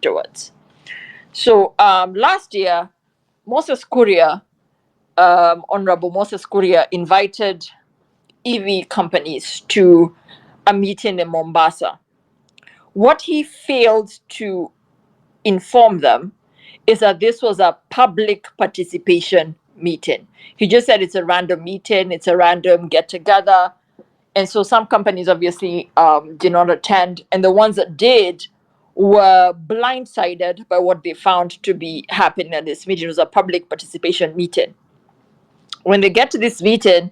afterwards. So last year, Moses Kuria, Honorable Moses Kuria, invited EV companies to a meeting in Mombasa. What he failed to inform them is that this was a public participation meeting. He just said it's a random meeting, it's a random get together. And so some companies obviously did not attend, and the ones that did were blindsided by what they found to be happening at this meeting. It was a public participation meeting. When they get to this meeting,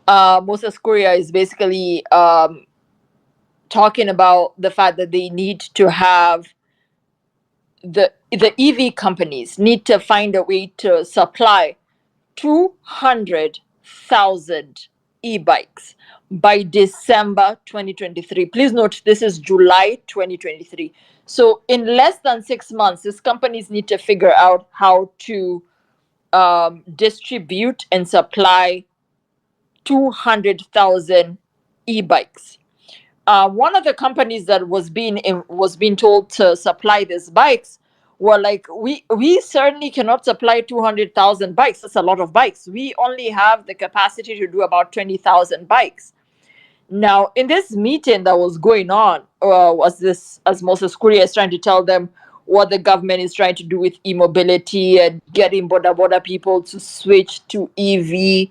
Moses Kuria is basically talking about the fact that they need to have the EV companies need to find a way to supply 200,000 e-bikes by December 2023. Please note this is July 2023. So in less than 6 months, these companies need to figure out how to distribute and supply 200,000 e-bikes. One of the companies that was being told to supply these bikes were like, we certainly cannot supply 200,000 bikes. That's a lot of bikes. We only have the capacity to do about 20,000 bikes. Now, in this meeting that was going on, was this, as Moses Kuria is trying to tell them what the government is trying to do with e-mobility and getting border people to switch to EV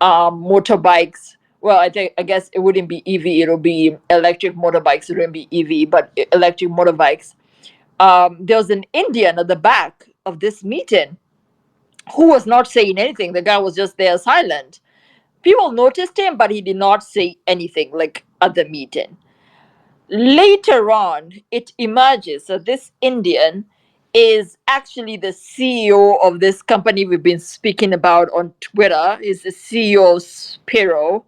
motorbikes. Well, I guess it wouldn't be EV, it'll be electric motorbikes. It wouldn't be EV, but electric motorbikes. There was an Indian at the back of this meeting who was not saying anything. The guy was just there silent. People noticed him, but he did not say anything like at the meeting. Later on, it emerges that this Indian is actually the CEO of this company we've been speaking about on Twitter. Is the CEO of Spiro,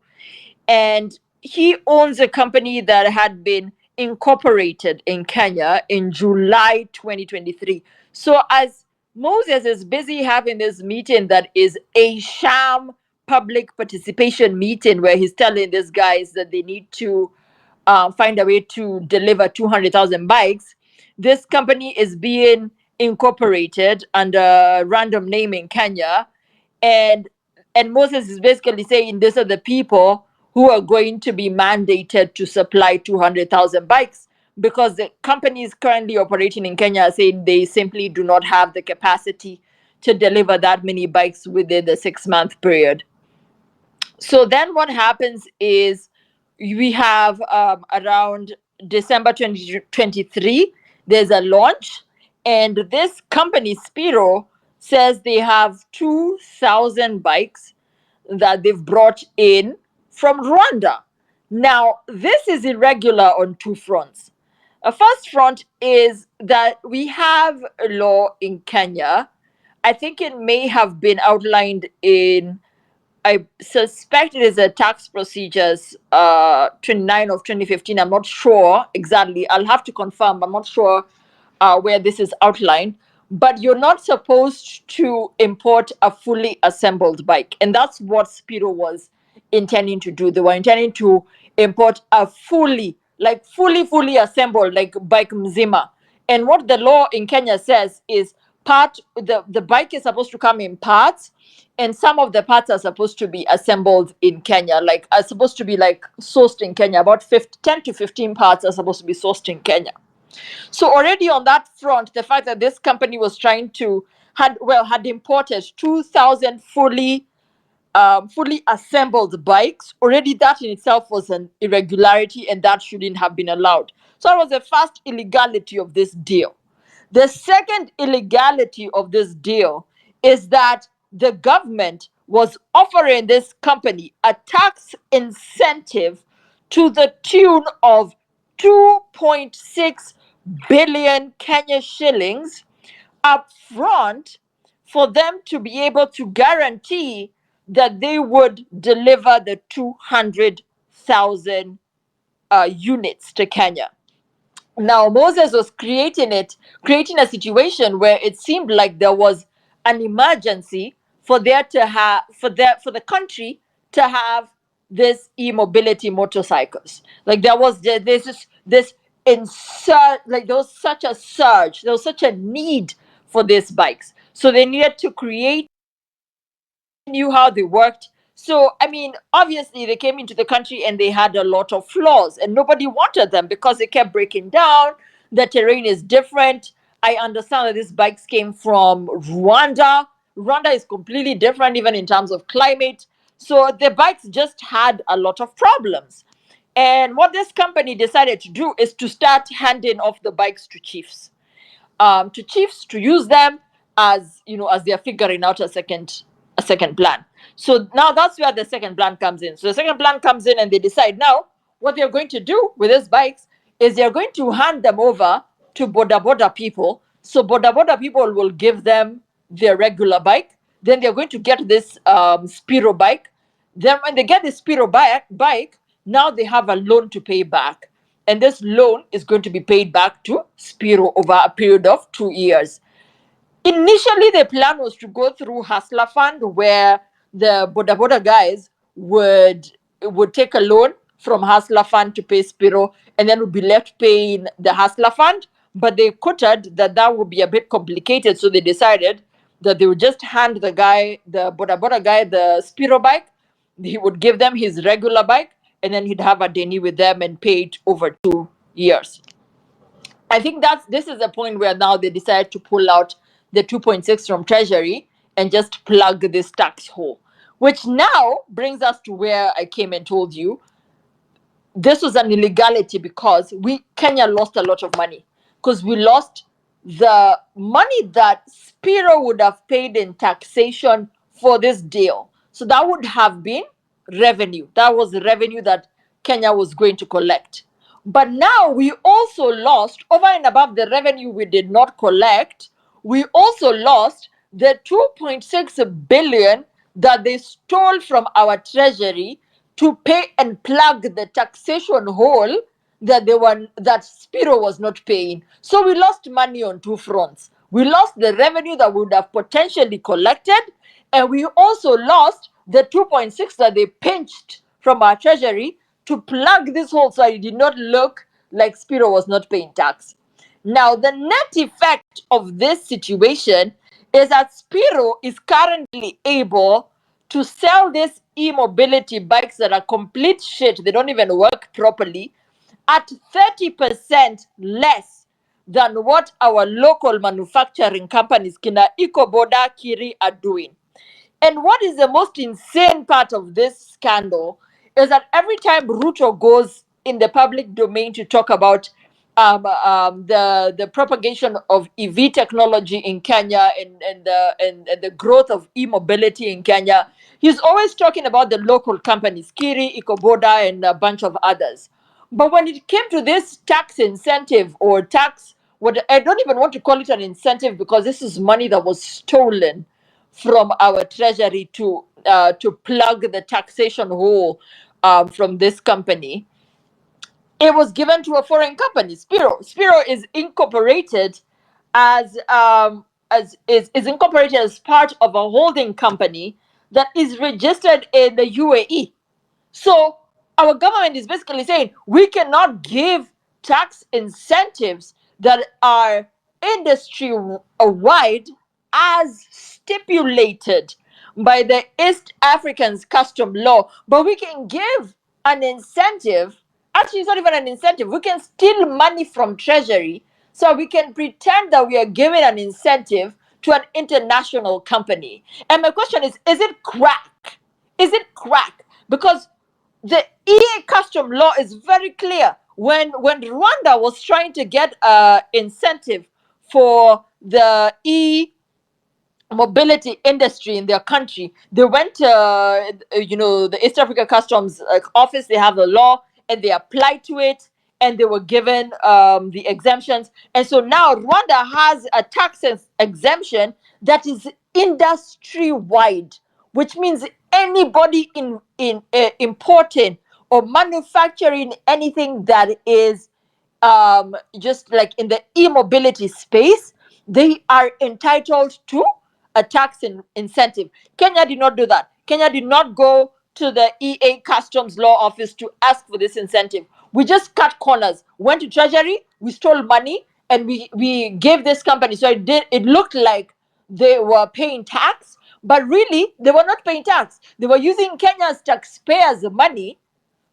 and he owns a company that had been incorporated in Kenya in July 2023. So as Moses is busy having this meeting that is a sham public participation meeting where he's telling these guys that they need to find a way to deliver 200,000 bikes, this company is being incorporated under a random name in Kenya, and Moses is basically saying these are the people who are going to be mandated to supply 200,000 bikes, because the companies currently operating in Kenya are saying they simply do not have the capacity to deliver that many bikes within the 6 month period. So then what happens is we have around December 2023, there's a launch, and this company, Spiro, says they have 2,000 bikes that they've brought in from Rwanda. Now, this is irregular on two fronts. A first front is that we have a law in Kenya. I think it may have been outlined in, I suspect it is a tax procedures 29 of 2015. I'm not sure exactly. I'll have to confirm. I'm not sure where this is outlined. But you're not supposed to import a fully assembled bike. And that's what Spiro was intending to do. They were intending to import a fully assembled, like bike mzima. And what the law in Kenya says is the bike is supposed to come in parts, and some of the parts are supposed to be assembled in Kenya, like are supposed to be like sourced in Kenya. About 10 to 15 parts are supposed to be sourced in Kenya. So already on that front, the fact that this company was trying to had imported 2,000 fully assembled bikes, already that in itself was an irregularity, and that shouldn't have been allowed. So that was the first illegality of this deal. The second illegality of this deal is that the government was offering this company a tax incentive to the tune of 2.6 billion Kenya shillings up front for them to be able to guarantee that they would deliver the 200,000 units to Kenya. Now Moses was creating a situation where it seemed like there was an emergency for the country to have this e-mobility motorcycles. Like there was this in like there was such a surge, there was such a need for these bikes. So they needed to create, knew how they worked. So, I mean, obviously, they came into the country and they had a lot of flaws, and nobody wanted them because they kept breaking down. The terrain is different. I understand that these bikes came from Rwanda. Rwanda is completely different, even in terms of climate. So, the bikes just had a lot of problems. And what this company decided to do is to start handing off the bikes to chiefs to use them as as they're figuring out a second plan. So now that's where the second plan comes in. So the second plan comes in and they decide now what they're going to do with these bikes is they're going to hand them over to border people. So border people will give them their regular bike. Then they're going to get this Spiro bike. Then when they get the Spiro bike, now they have a loan to pay back, and this loan is going to be paid back to Spiro over a period of 2 years. Initially, the plan was to go through Hustler Fund, where the Boda guys would take a loan from Hustler Fund to pay Spiro, and then would be left paying the Hustler Fund. But they quoted that would be a bit complicated, so they decided that they would just hand the Boda guy, the Spiro bike. He would give them his regular bike, and then he'd have a deni with them and pay it over 2 years. I think this is the point where now they decide to pull out the 2.6 from Treasury and just plug this tax hole, which now brings us to where I came and told you this was an illegality because Kenya lost a lot of money because we lost the money that Spiro would have paid in taxation for this deal. So that would have been revenue. That was the revenue that Kenya was going to collect. But now we also lost, over and above the revenue we did not collect, we also lost the 2.6 billion that they stole from our treasury to pay and plug the taxation hole that Spiro was not paying. So we lost money on two fronts. We lost the revenue that we would have potentially collected, and we also lost the 2.6 that they pinched from our treasury to plug this hole so it did not look like Spiro was not paying tax. Now, the net effect of this situation is that Spiro is currently able to sell these e-mobility bikes that are complete shit, they don't even work properly, at 30% less than what our local manufacturing companies, Kina Ecoboda, Kiri, are doing. And what is the most insane part of this scandal is that every time Ruto goes in the public domain to talk about the propagation of EV technology in Kenya and the growth of e-mobility in Kenya, he's always talking about the local companies, Kiri, Ecoboda, and a bunch of others. But when it came to this tax incentive or tax, what I don't even want to call it an incentive because this is money that was stolen from our treasury to plug the taxation hole from this company. It was given to a foreign company, Spiro. Spiro is incorporated is incorporated as part of a holding company that is registered in the UAE. So our government is basically saying we cannot give tax incentives that are industry wide as stipulated by the East Africans custom law, but we can give an incentive. Actually, it's not even an incentive. We can steal money from treasury so we can pretend that we are giving an incentive to an international company. And my question is it crack? Is it crack? Because the EA custom law is very clear. When Rwanda was trying to get incentive for the mobility industry in their country, they went to the East Africa Customs office. They have the law and they applied to it, and they were given the exemptions. And so now Rwanda has a tax exemption that is industry wide, which means anybody in importing or manufacturing anything that is just like in the e-mobility space, they are entitled to a tax incentive. Kenya did not do that. Kenya did not go to the EA Customs Law Office to ask for this incentive. We just cut corners, went to treasury, we stole money, and we gave this company. So it looked like they were paying tax, but really they were not paying tax. They were using Kenya's taxpayers' money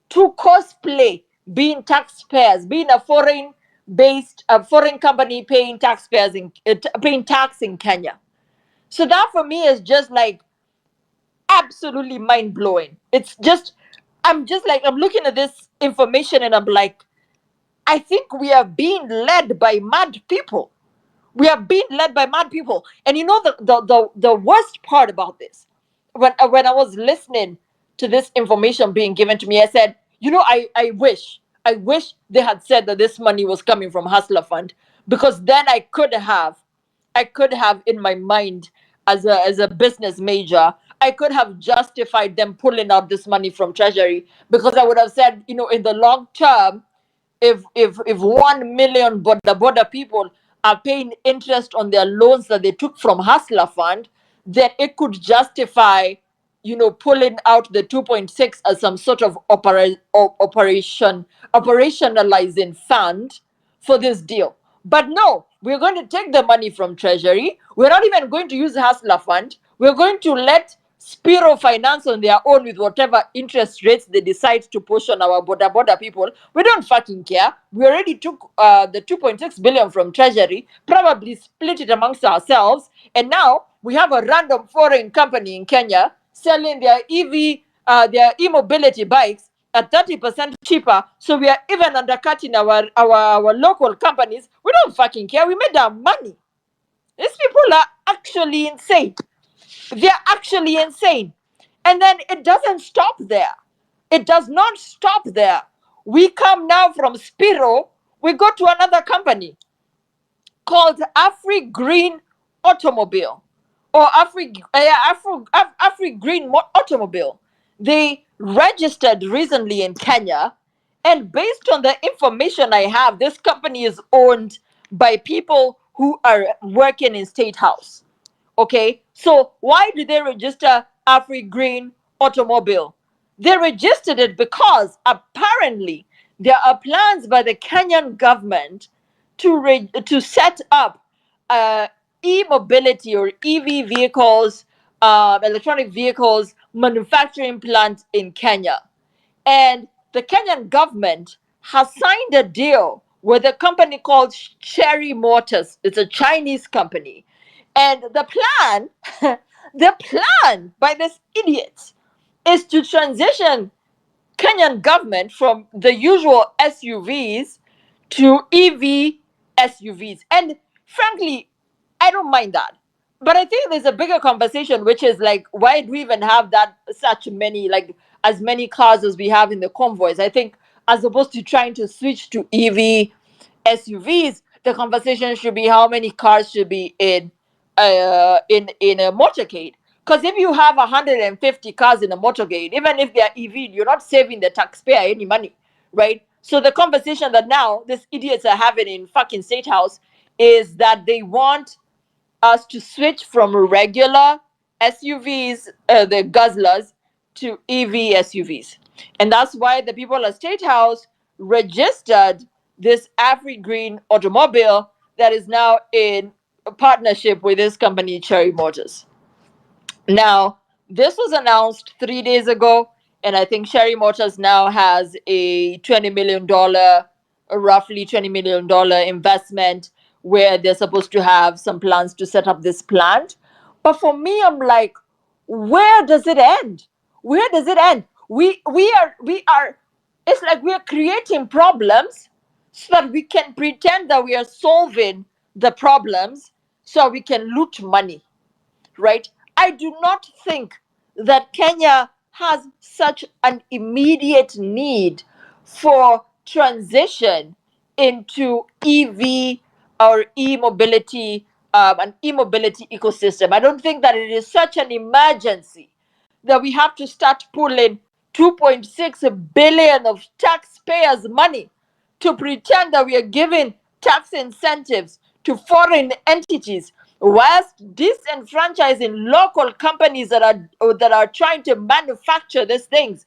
to cosplay being taxpayers, being a foreign company paying taxpayers paying tax in Kenya. So that for me is just like absolutely mind blowing. It's just, I'm just like, I'm looking at this information and I'm like, I think we are being led by mad people. We are being led by mad people. And you know the worst part about this, when I was listening to this information being given to me, I said, you know, I wish they had said that this money was coming from Hustler Fund, because then I could have in my mind, as a business major, I could have justified them pulling out this money from treasury, because I would have said, you know, in the long term, if 1 million border people are paying interest on their loans that they took from Hustler Fund, then it could justify, you know, pulling out the 2.6 as some sort of operationalizing fund for this deal. But no, we're going to take the money from treasury. We're not even going to use Hustler Fund. We're going to let Spiro finance on their own with whatever interest rates they decide to push on our border people. We don't fucking care. We already took the 2.6 billion from treasury, probably split it amongst ourselves, and now we have a random foreign company in Kenya selling their their e-mobility bikes at 30% cheaper. So we are even undercutting our local companies. We don't fucking care. We made our money. These people are actually insane. They're actually insane. And then it doesn't stop there. It does not stop there. We come now from Spiro, we go to another company called Afri Green Automobile, or Afri Green Automobile. They registered recently in Kenya, and based on the information I have, this company is owned by people who are working in State House. Okay, so why did they register Afri Green Automobile? They registered it because apparently there are plans by the Kenyan government to set up e-mobility or EV vehicles, electronic vehicles manufacturing plant in Kenya. And the Kenyan government has signed a deal with a company called Cherry Motors. It's a Chinese company. And the plan, the plan by this idiot is to transition Kenyan government from the usual SUVs to EV SUVs. And frankly, I don't mind that. But I think there's a bigger conversation, which is like, why do we even have that such many, like as many cars as we have in the convoys? I think as opposed to trying to switch to EV SUVs, the conversation should be how many cars should be in a motorcade. Because if you have 150 cars in a motorcade, even if they are EV, you're not saving the taxpayer any money, right? So the conversation that now these idiots are having in fucking State House is that they want us to switch from regular SUVs, the guzzlers, to EV SUVs. And that's why the people at State House registered this Afri Green automobile that is now in a partnership with this company, Cherry Motors. Now, this was announced 3 days ago, and I think Sherry Motors now has a $20 million, a roughly $20 million investment, where they're supposed to have some plans to set up this plant. But for me, I'm like, where does it end? Where does it end? We are it's like we are creating problems so that we can pretend that we are solving the problems so we can loot money, right? I do not think that Kenya has such an immediate need for transition into EV or e-mobility, an e-mobility ecosystem. I don't think that it is such an emergency that we have to start pulling 2.6 billion of taxpayers' money to pretend that we are giving tax incentives to foreign entities, whilst disenfranchising local companies that are trying to manufacture these things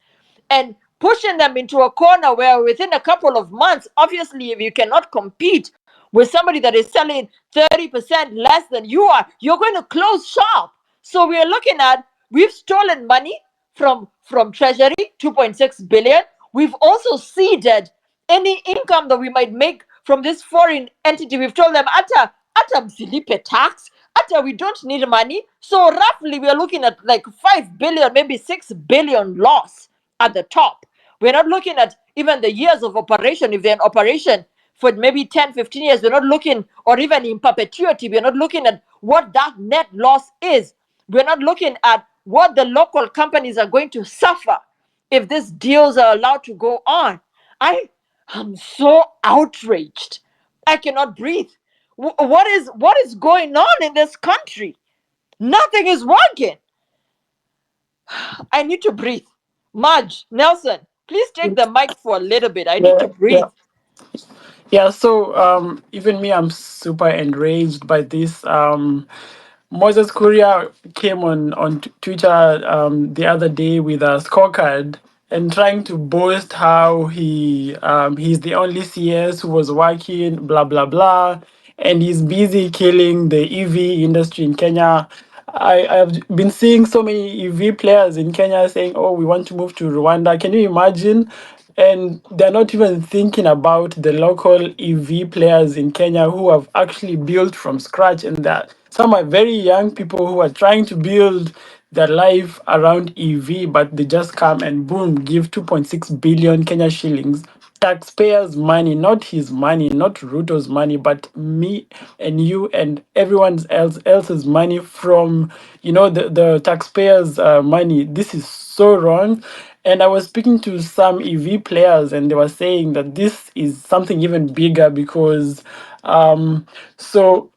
and pushing them into a corner where within a couple of months, obviously, if you cannot compete with somebody that is selling 30% less than you are, you're going to close shop. So we are looking at, we've stolen money from treasury, 2.6 billion. We've also seeded any income that we might make from this foreign entity. We've told them, ata msilipe tax, ata we don't need money. So roughly we are looking at like 5 billion, maybe 6 billion loss at the top. We're not looking at even the years of operation. If they're in operation for maybe 10, 15 years, we're not looking, or even in perpetuity, we're not looking at what that net loss is. We're not looking at what the local companies are going to suffer if these deals are allowed to go on. I am so outraged. I cannot breathe. What is going on in this country? Nothing is working. I need to breathe. Marge, Nelson, please take the mic for a little bit. I need to Yeah, yeah. breathe. Yeah, so even me, I'm super enraged by this. Moses Kuria came on Twitter the other day with a scorecard and trying to boast how he's the only CS who was working, blah blah blah, and he's busy killing the EV industry in Kenya. I've been seeing so many EV players in Kenya saying, "Oh, we want to move to Rwanda." Can you imagine? And they're not even thinking about the local EV players in Kenya who have actually built from scratch, and that some are very young people who are trying to build their life around EV, but they just come and boom, give 2.6 billion Kenya shillings, taxpayers' money, not his money, not Ruto's money, but me and you and everyone else's money from, the taxpayers' money. This is so wrong. And I was speaking to some EV players, and they were saying that this is something even bigger because, so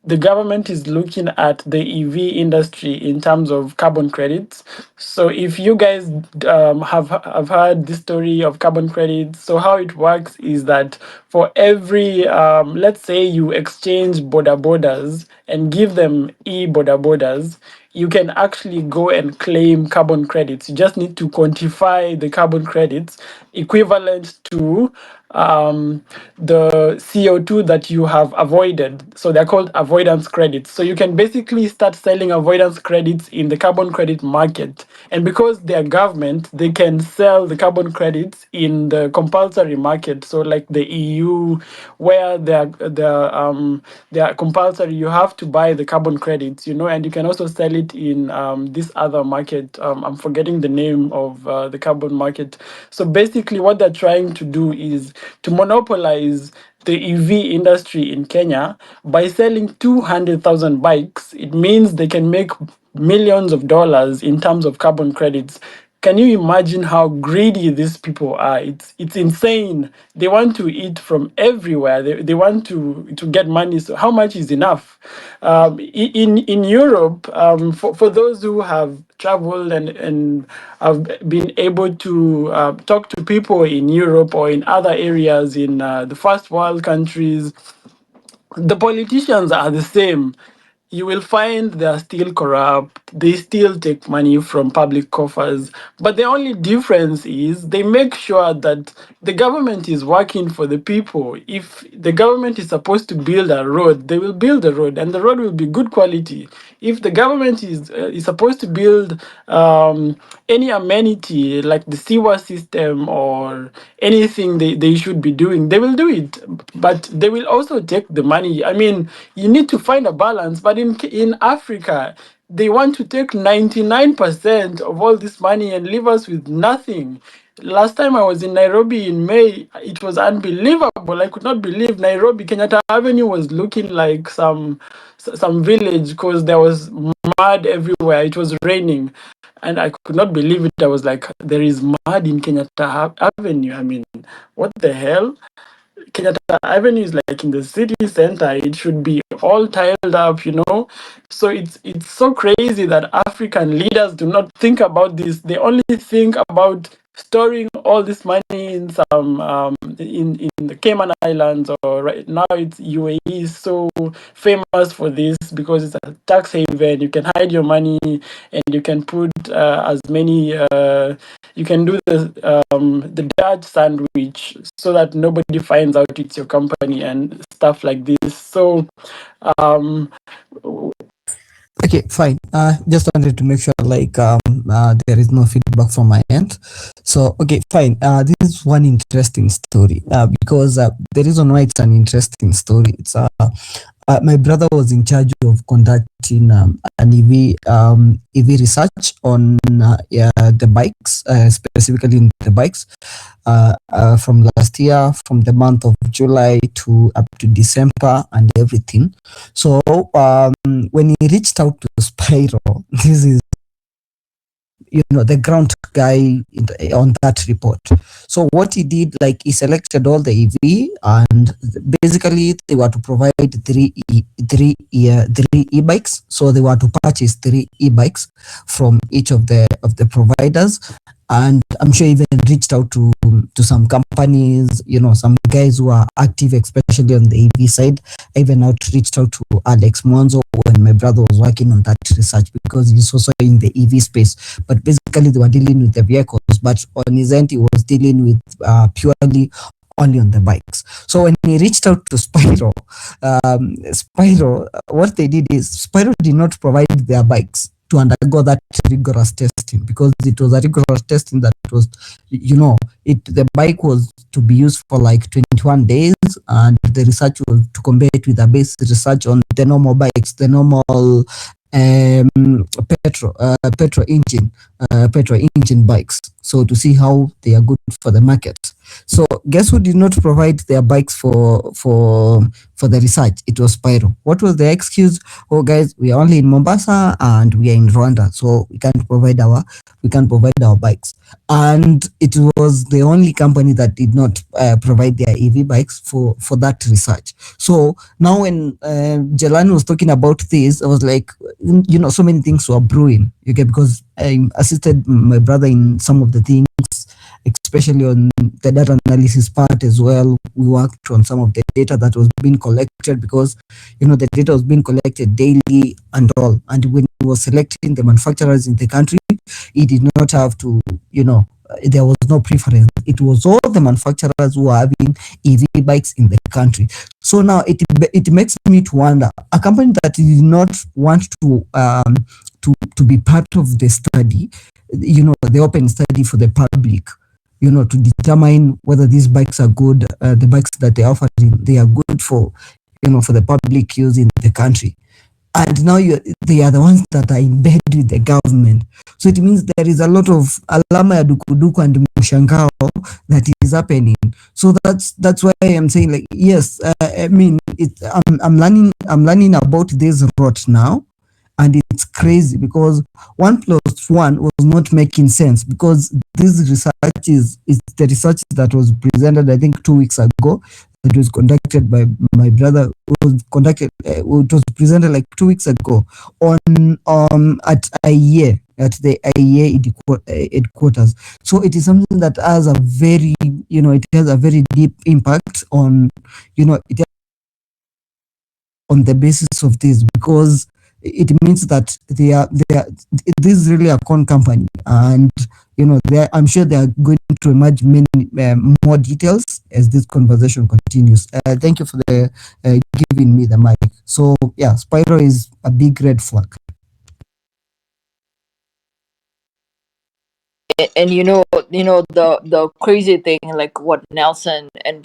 the government is looking at the EV industry in terms of carbon credits. So if you guys have heard this story of carbon credits, so how it works is that for every, let's say you exchange border borders and give them border borders, you can actually go and claim carbon credits. You just need to quantify the carbon credits equivalent to the CO2 that you have avoided. So they're called avoidance credits. So you can basically start selling avoidance credits in the carbon credit market. And because they're government, they can sell the carbon credits in the compulsory market. So like the EU, where they're compulsory, you have to buy the carbon credits, and you can also sell it in this other market. I'm forgetting the name of the carbon market. So basically, what they're trying to do is to monopolize the EV industry in Kenya by selling 200,000 bikes. It means they can make millions of dollars in terms of carbon credits. Can you imagine how greedy these people are? It's insane. They want to eat from everywhere. They want to get money. So how much is enough? In Europe, for those who have traveled and have been able to talk to people in Europe or in other areas in the first world countries, the politicians are the same. You will find they are still corrupt. They still take money from public coffers. But the only difference is they make sure that the government is working for the people. If the government is supposed to build a road, they will build a road, and the road will be good quality. If the government is supposed to build any amenity like the sewer system or anything they should be doing, they will do it. But they will also take the money. I mean, you need to find a balance. But in Africa, they want to take 99% of all this money and leave us with nothing. Last time I was in Nairobi in May, it was unbelievable. I could not believe Nairobi Kenyatta Avenue was looking like some village because there was mud everywhere. It was raining, and I could not believe it. I was like, there is mud in Kenyatta Avenue. I mean, what the hell? Kenyatta Avenue is like in the city center. It should be all tiled up. So it's so crazy that African leaders do not think about this. They only think about storing all this money in some in the Cayman Islands, or right now it's UAE is so famous for this because it's a tax haven. You can hide your money and you can put as many. You can do the Dutch sandwich so that nobody finds out it's your company and stuff like this. So um, Okay, fine. Just wanted to make sure there is no feedback from my end. So okay, fine. This is one interesting story. Because the reason why it's an interesting story, it's my brother was in charge of conducting an EV research on the bikes, specifically in the bikes, from last year, from the month of July to up to December and everything. So when he reached out to Spyro, this is the ground guy on that report. So what he did, like he selected all the EV, and basically they were to provide three e-bikes. So they were to purchase three e-bikes from each of the providers. And I'm sure even reached out to some companies, some guys who are active, especially on the EV side. I even reached out to Alex Monzo when my brother was working on that research, because he's also in the EV space. But basically, they were dealing with the vehicles, but on his end, he was dealing with purely only on the bikes. So when he reached out to Spyro, what they did is Spyro did not provide their bikes to undergo that rigorous testing, because it was a rigorous testing that was, the bike was to be used for like 21 days, and the research was to compare it with a base research on the normal bikes, the normal petrol engine bikes, so to see how they are good for the market. So guess who did not provide their bikes for the research? It was Spyro. What was the excuse? Oh guys, we are only in Mombasa and we are in Rwanda, so we can't provide our bikes. And it was the only company that did not provide their EV bikes for that research. So now when Jelani was talking about this, I was like, so many things were brewing. Okay, because I assisted my brother in some of the things, especially on the data analysis part as well. We worked on some of the data that was being collected, because the data was being collected daily and all. And when he was selecting the manufacturers in the country, he did not have to, there was no preference. It was all the manufacturers who are having EV bikes in the country. So now it makes me to wonder, a company that did not want to be part of the study, the open study for the public, to determine whether these bikes are good, the bikes that they offer, they are good for, for the public use in the country. And now they are the ones that are in bed with the government. So it means there is a lot of alama ya dukuduku and mshangao that is happening. So that's why I'm saying, like, yes, I mean, I'm learning about this rot now. And it's crazy because 1+1 was not making sense, because this research is the research that was presented, I think, 2 weeks ago. It was conducted by my brother. It was presented like 2 weeks ago at the IEA headquarters. So it is something that has a very, it has a very deep impact on, it on the basis of this, because it means that they are this is really a con company, and I'm sure they are going to emerge many more details as this conversation continues. Thank you for the giving me the mic. So yeah, Spyro is a big red flag. And the crazy thing, like what Nelson and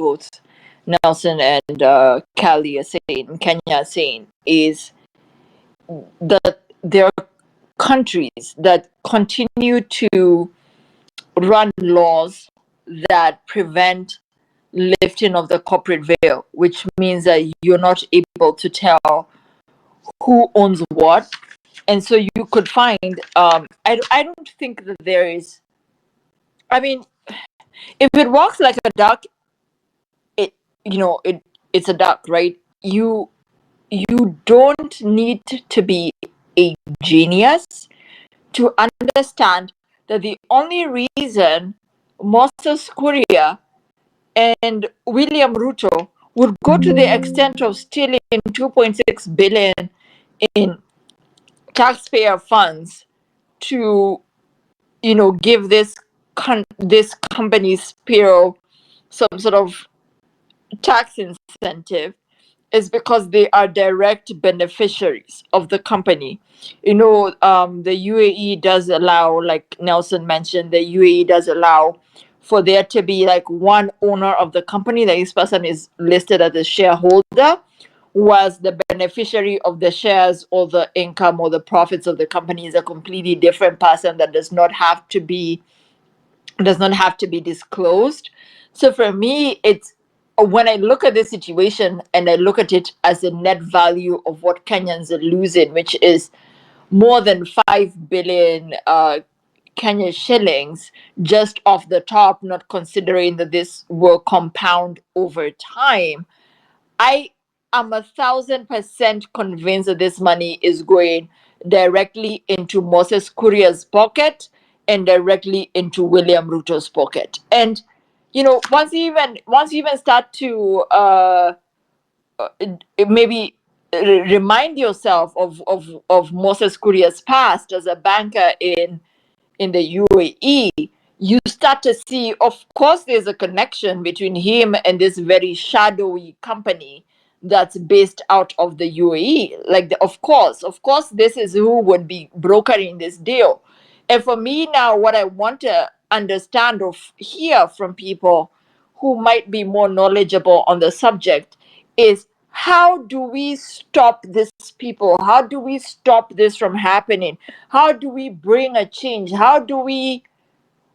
Cali are saying, Kenya are saying, is that there are countries that continue to run laws that prevent lifting of the corporate veil, which means that you're not able to tell who owns what. And so you could find, I don't think that there is, I mean, if it walks like a duck, it's a duck, right? You don't need to be a genius to understand that the only reason Moses Kuria and William Ruto would go to the extent of stealing 2.6 billion in taxpayer funds to, give this company Spiro some sort of tax incentive, is because they are direct beneficiaries of the company. The UAE does allow, like Nelson mentioned, the UAE does allow for there to be like one owner of the company, that this person is listed as a shareholder, was the beneficiary of the shares or the income or the profits of the company is a completely different person that does not have to be disclosed. So for me, it's when I look at this situation and I look at it as a net value of what Kenyans are losing, which is more than 5 billion Kenya shillings just off the top, not considering that this will compound over time. I am 1,000% convinced that this money is going directly into Moses Kuria's pocket and directly into William Ruto's pocket. And once you even start to maybe remind yourself of Moses Kuria's past as a banker in the UAE, you start to see, of course, there's a connection between him and this very shadowy company that's based out of the UAE. Like, of course, this is who would be brokering this deal. And for me now, what I want to understand or hear from people who might be more knowledgeable on the subject is, how do we stop this people? How do we stop this from happening? How do we bring a change?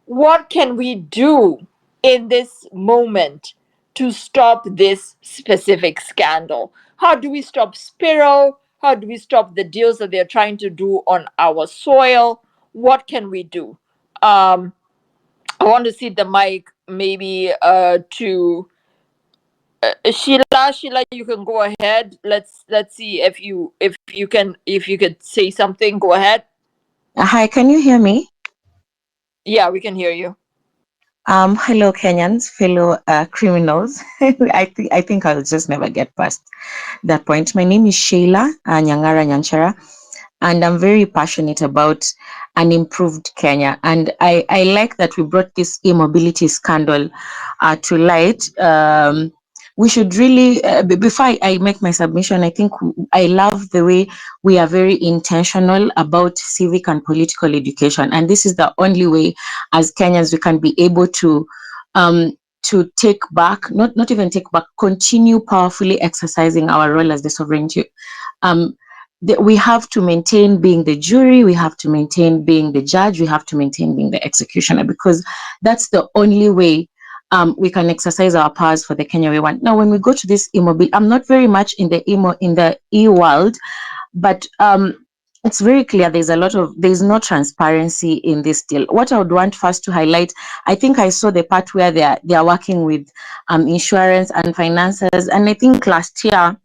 What can we do in this moment to stop this specific scandal? How do we stop Spiro? How do we stop the deals that they're trying to do on our soil? What can we do? I want to see the mic maybe to Sheila, you can go ahead. Let's see if you could say something. Go ahead. Hi, can you hear me? Yeah, we can hear you. Hello, Kenyans, fellow criminals. I think I'll just never get past that point. My name is Sheila Nyangara Nyanchara, and I'm very passionate about an improved Kenya. And I like that we brought this e-mobility scandal to light. We should really, before I make my submission, I think I love the way we are very intentional about civic and political education. And this is the only way as Kenyans we can be able to take back, not even take back, continue powerfully exercising our role as the sovereignty. We have to maintain being the jury, we have to maintain being the judge, we have to maintain being the executioner, because that's the only way we can exercise our powers for the Kenya we want. Now, when we go to this e-mobility, I'm not very much in the e-world, but it's very clear there's no transparency in this deal. What I would want first to highlight, I think I saw the part where they are working with insurance and finances, and I think last year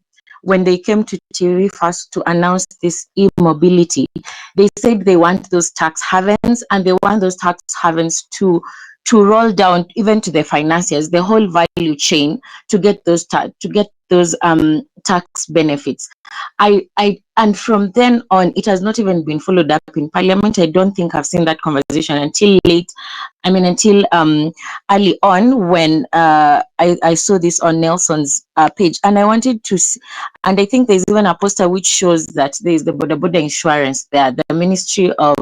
when they came to TV first to announce this e-mobility, they said they want those tax havens, and they want those tax havens to roll down even to the financiers, the whole value chain, to get those tax benefits. And from then on, it has not even been followed up in Parliament. I don't think I've seen that conversation until early on, when I saw this on Nelson's page, and I wanted to see, and I think there's even a poster which shows that there's the border insurance there, the Ministry of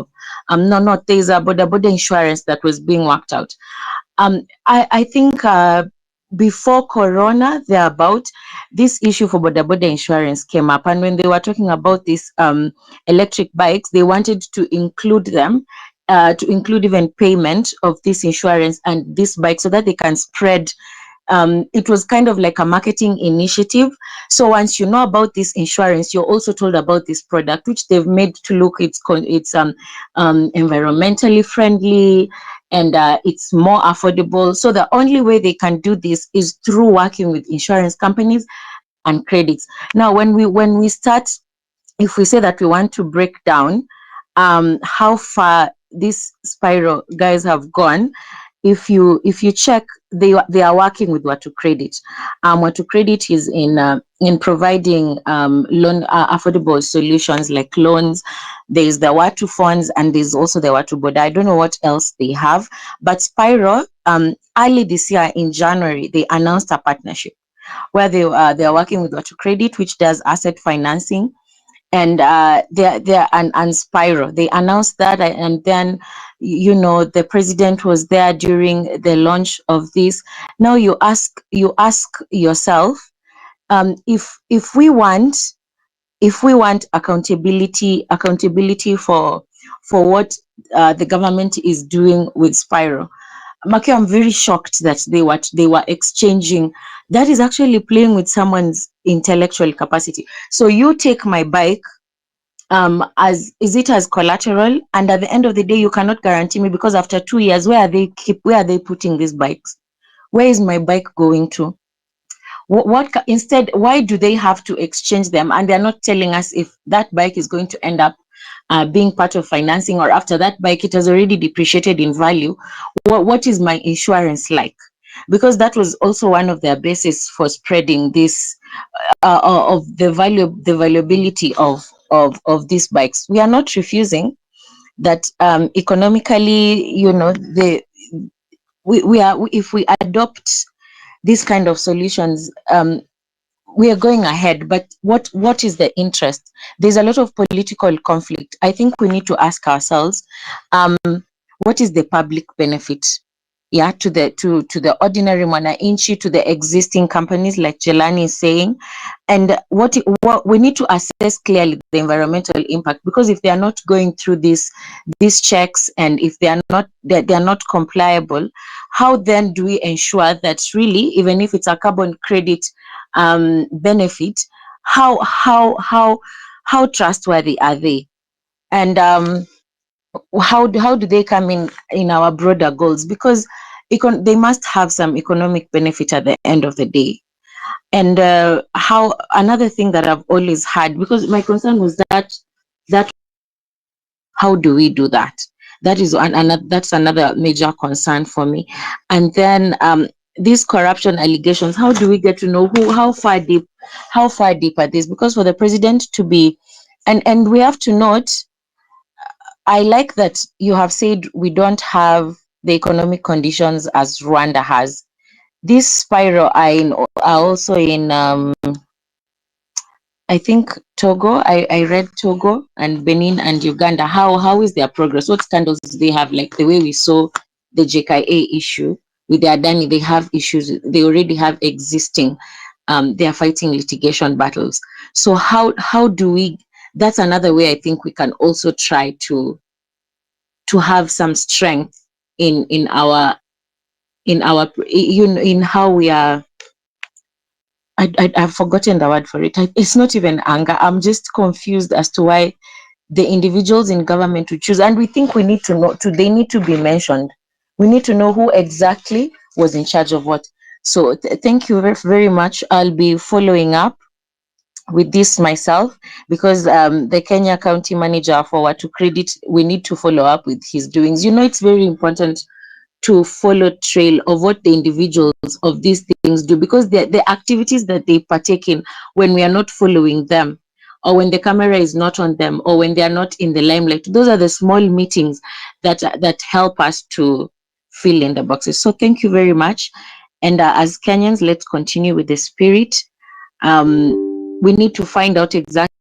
there's a border insurance that was being worked out. I think before Corona, thereabout, this issue for border insurance came up, and when they were talking about these electric bikes, they wanted to include them, to include even payment of this insurance and this bike, so that they can spread. It was kind of like a marketing initiative. So once you know about this insurance, you're also told about this product, which they've made to look it's environmentally friendly, and it's more affordable. So the only way they can do this is through working with insurance companies and credits. Now, when we start, if we say that we want to break down how far these spiral guys have gone, if you check, they are working with Watu Credit. Watu Credit is in providing loan affordable solutions like loans. There's the Watu funds, and there's also the Watu Boda. I don't know what else they have, but Spyro, early this year in January, they announced a partnership where they are working with Watu Credit, which does asset financing, and they're and Spyro. They announced that, and then the president was there during the launch of this. Now you ask yourself, if we want accountability for what the government is doing with Spyro. Maki, I'm very shocked that they were exchanging. That is actually playing with someone's intellectual capacity. So you take my bike, as collateral, and at the end of the day you cannot guarantee me, because after 2 years, where are they putting these bikes? Where is my bike going to? Instead, why do they have to exchange them, and they're not telling us if that bike is going to end up being part of financing, or after that bike it has already depreciated in value? What is my insurance like? Because that was also one of their bases for spreading this of the valuability of these bikes. We are not refusing that. Economically, we are, if we adopt these kind of solutions, we are going ahead. But what is the interest? There's a lot of political conflict. I think we need to ask ourselves, what is the public benefit? Yeah, to the ordinary mwananchi, to the existing companies, like Jelani is saying, and what we need to assess clearly the environmental impact, because if they are not going through these checks, and if they are not compliable, how then do we ensure that really, even if it's a carbon credit benefit, how trustworthy are they? And how do they come in our broader goals? Because they must have some economic benefit at the end of the day. And how, another thing that I've always had, because my concern was that how do we do that? That is that's another major concern for me. And then these corruption allegations, how do we get to know how far deep are these? Because for the president to be, and we have to note, I like that you have said we don't have the economic conditions as Rwanda has. This spiral are also in I think Togo. I read Togo and Benin and Uganda. How is their progress? What scandals do they have? Like the way we saw the JKA issue with the Adani, they have issues. They already have existing. They are fighting litigation battles. So how do we? That's another way I think we can also try to have some strength in our in how we are. I've forgotten the word for it. It's not even anger. I'm just confused as to why the individuals in government to choose, and we think we need to know. They need to be mentioned. We need to know who exactly was in charge of what. So thank you very much. I'll be following up with this myself, because the Kenya County Manager for Watu Credit, we need to follow up with his doings. It's very important to follow trail of what the individuals of these things do, because the activities that they partake in, when we are not following them, or when the camera is not on them, or when they are not in the limelight, those are the small meetings that help us to fill in the boxes. So thank you very much. And as Kenyans, let's continue with the spirit. We need to find out exactly